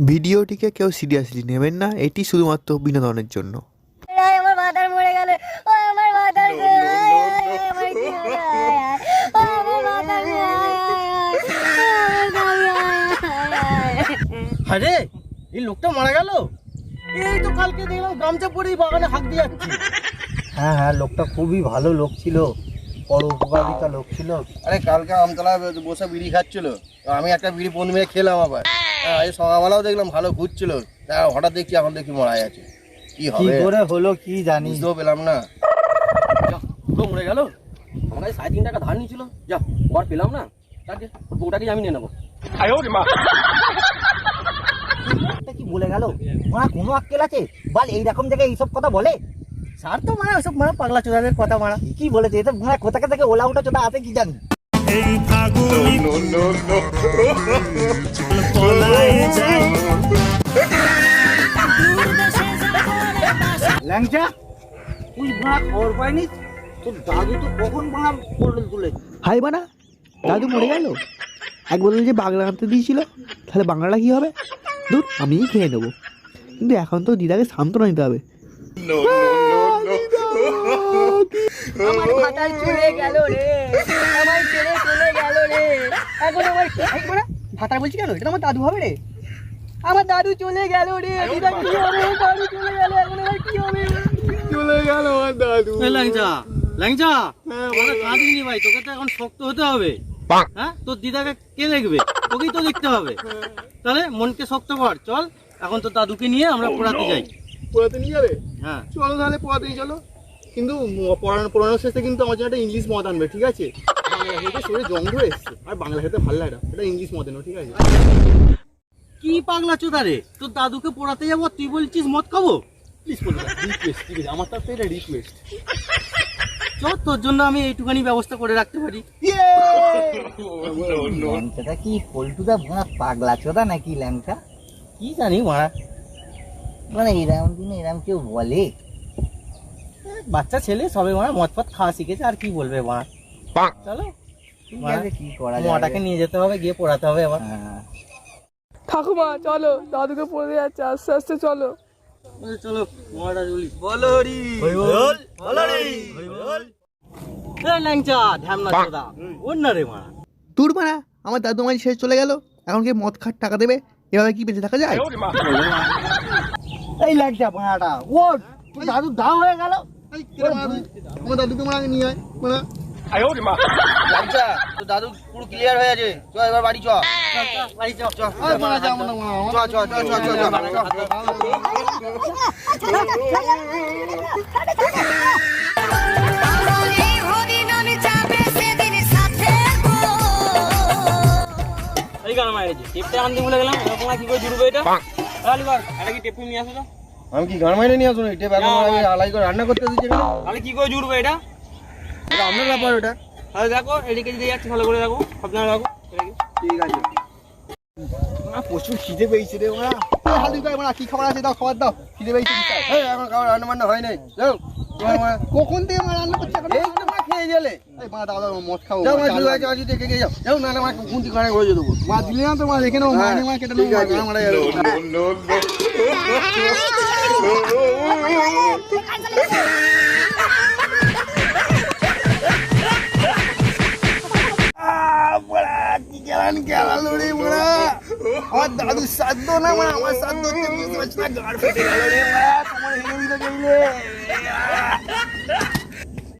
ভিডিওটিকে কেউ সিরিয়াসলি নেবেন না, এটি শুধুমাত্র বিনোদনের জন্য। আমার মাথার মরে গেল, ও আমার মাথার আরে এই লোকটা মারা গেল। এই তো কালকে দেখলাম গামছা পরেই বাগানে হাঁক দিয়ে যাচ্ছে। হ্যাঁ হ্যাঁ, লোকটা খুবই ভালো লোক ছিল, বড় উপকারিতা লোক ছিল। আরে কালকে আমতলায় বসে বিড়ি খাচ্ছিল, আমি একটা বিড়ি বন্ধু মিলে খেলাম। আবার এই সকালবেলাও দেখলাম ভালো ঘুরছিল, হঠাৎ দেখছি এখন দেখি মারা গেছে। কি হবে করে হলো কি জানি, বুঝতেও পেলাম না। তো মরে গেল। আমার কাছে 3.5 টাকা ধার নিয়েছিল, যা বর পেলাম না, তাকে বউটাকে আমি নিয়ে নেবো। কি বলে গেল মারা, কোনো আক্কেল আছে বল এইরকম জায়গায় এইসব কথা বলে? স্যার তো মারা ওসব মারা পাগলা চোদাদের কথা মারা। কি বলেছে এটা মারা, কোথা থেকে ওলা উঠা চোদা আছে কি জানি। ল্যাংচা তুই মারা খবর পাইনি? তোর দাদু তো কখন মারা পড়ল তুলে। হাই বানা, দাদু মরে গেল। এক বদল যে বাংলা আনতে দিয়েছিল, তাহলে বাংলাটা কি হবে? দূর, আমিই খেয়ে নেবো। কিন্তু এখন তো দিদাকে সান্ত্বনা নিতে হবে। আমার মাথায় চলে গেল রে, আমার ছেলে চলে গেল রে। এখন আমার ভাতার বলছি কেন? এটা আমার দাদু হবে রে। আমার দাদু চলে গেল রে, দিদা কি হবে? দাদু চলে গেল, এখন আমার কি হবে? চলে গেল আমার দাদু। ল্যাংচা ল্যাংচা, মানে কাঁদিনি ভাই, তোকে তো এখন শক্ত হতে হবে। হ্যাঁ, তোর দিদাকে কে দেখবে? তোকেই তো দেখতে হবে। তাহলে মনকে শক্ত কর, চল এখন তো দাদুকে নিয়ে আমরা পড়াতে যাই। পড়াতে নিয়ে যাবে? হ্যাঁ চলো তাহলে পড়াতে নিয়ে চলো। কিন্তু পড়ানোর শেষে কিন্তু আমার জন্য একটা ইংলিশ মদ আনবে, ঠিক আছে? বাংলা খেতে শরীরে জং ধরে এসছে, আর বাংলা খেতে ভালো লাগে না, এটা ইংলিশ মদ এনো, ঠিক আছে? কি পাগলা চোদা রে, তোর দাদুকে পড়াতে যাবো, তুই বলছিস মদ খাবো? প্লিজ বলুন, রিকোয়েস্ট, ঠিক আছে? আমার তার এটা রিকোয়েস্ট। চল, তোর জন্য আমি এইটুখানি ব্যবস্থা করে রাখতে পারি। ল্যাংচাটা কি পল্টুদা ভোনা পাগলা চোদা নাকি ল্যাংচা? কি জানি মারা, মানে এরম দিনে এরম কেউ বলে? বাচ্চা ছেলে সবে মারা মদ ফদ খাওয়া শিখেছে, আর কি বলবে মারা। চলো ঠিক আছে, কি করা মাটাকে যাবে? নিয়ে যেতে হবে, গিয়ে পড়াতে হবে আবার। হ্যাঁ, ঠাকুমা চলো, দাদুকে পড়ে যাচ্ছে, আস্তে আস্তে চলো। চলো মাটা চলি। বলো রি ল্যাংচা, ধ্যামনা চোদা, ওর না রে মারা। দূর বানা, আমার দাদু আমার শেষ চলে গেল, এখন কি মদ খাট টাকা দেবে? এভাবে কি বেঁচে থাকা যায়? এই ল্যাংচা ভোনাটা ওর দাদু দাও হয়ে গেল। আমার দাদুকে মারা নিয়ে আয়, মানে ল্যাংচা, তোর দাদু পুরো ক্লিয়ার হয়ে আছে, চ এবার বাড়ি চ। বাড়ি চ, চ মারা যাবো না, মারা চ চ চ চ চ। এই গান মারেছি, টেপটা আনতে ভুলে গেলাম। এরকম কি করে জুড়বে এটা? আলিবার এটা কি টেপ নিয়ে আসো তো? আমি কি গান মাইনে নিয়ে আসুন? টেপ এখন আলাই করে রান্না করতে দিচ্ছে কেন? তাহলে কি করে জুড়বে এটা? এটা আপনার ব্যাপার ওটা। তাহলে দেখো এদিকে যদি যাচ্ছে ভালো করে দেখো, আপনারা দেখো। ঠিক আছে। প্রচুর খিদে পেয়েছে রে ওরা। হালদি করে মানে কি খাবার আছে দাও, খাবার দাও, খিদে পেয়েছে। এই এখন খাবার রান্না বান্না হয় নাই, যাও। কখন থেকে আমার রান্না করছে এখন? এই তো মা খেয়ে গেলে। এই মা দাদা মদ খাবো। যাও মা, শুরু আছে আজি দেখে গিয়ে যাও। যাও না না মা কুন্তি খানে করে দেবো। মা দিলে না তো মা, দেখে নাও, মাইনে মা কেটে ঠিক আছে। নেবো, মারা যাবে। আমার দাদু সাধ্য না, আমার সাধ্য হচ্ছে বুঝতে পারছি না, গাড় ফেটে গেল রে।